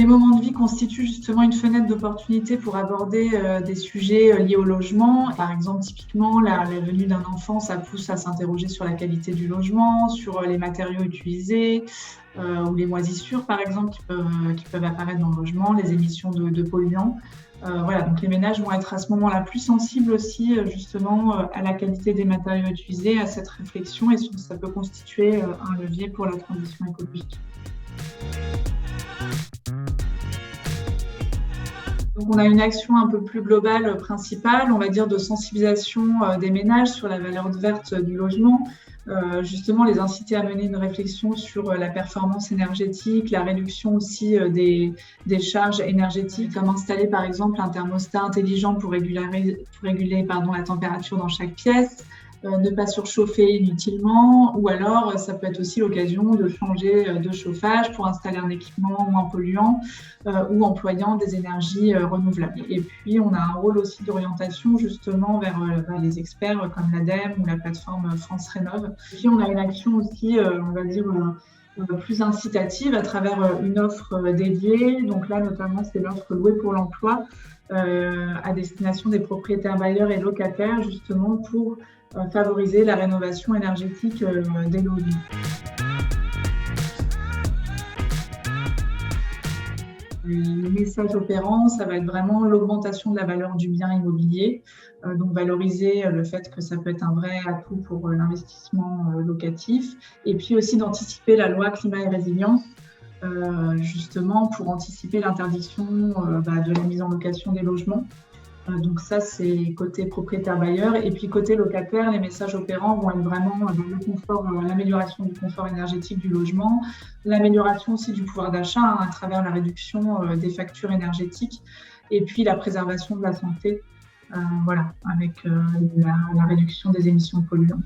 moments de vie constituent justement une fenêtre d'opportunité pour aborder des sujets liés au logement. Par exemple, typiquement, la venue d'un enfant, ça pousse à s'interroger sur la qualité du logement, sur les matériaux utilisés, ou les moisissures, par exemple, qui peuvent apparaître dans le logement, les émissions de polluants. Voilà, donc les ménages vont être à ce moment-là plus sensibles aussi, justement, à la qualité des matériaux utilisés, à cette réflexion, et ça peut constituer un levier pour la transition écologique. Donc, on a une action un peu plus globale, principale, on va dire, de sensibilisation des ménages sur la valeur verte du logement. Justement, les inciter à mener une réflexion sur la performance énergétique, la réduction aussi des charges énergétiques, comme installer par exemple un thermostat intelligent pour réguler la température dans chaque pièce, ne pas surchauffer inutilement, ou alors ça peut être aussi l'occasion de changer de chauffage pour installer un équipement moins polluant ou employant des énergies renouvelables. Et puis on a un rôle aussi d'orientation justement vers les experts comme l'ADEME ou la plateforme France Rénov'. Et puis on a une action aussi, on va dire, plus incitative à travers une offre dédiée. Donc là notamment c'est l'offre Louer pour l'emploi à destination des propriétaires bailleurs et locataires, justement pour favoriser la rénovation énergétique des logements. Le message opérant, ça va être vraiment l'augmentation de la valeur du bien immobilier, donc valoriser le fait que ça peut être un vrai atout pour l'investissement locatif, et puis aussi d'anticiper la loi climat et résilience, justement pour anticiper l'interdiction de la mise en location des logements. Donc ça, c'est côté propriétaire-bailleur. Et puis côté locataire, les messages opérants vont être vraiment le confort, l'amélioration du confort énergétique du logement, l'amélioration aussi du pouvoir d'achat à travers la réduction des factures énergétiques, et puis la préservation de la santé, avec la réduction des émissions de polluants.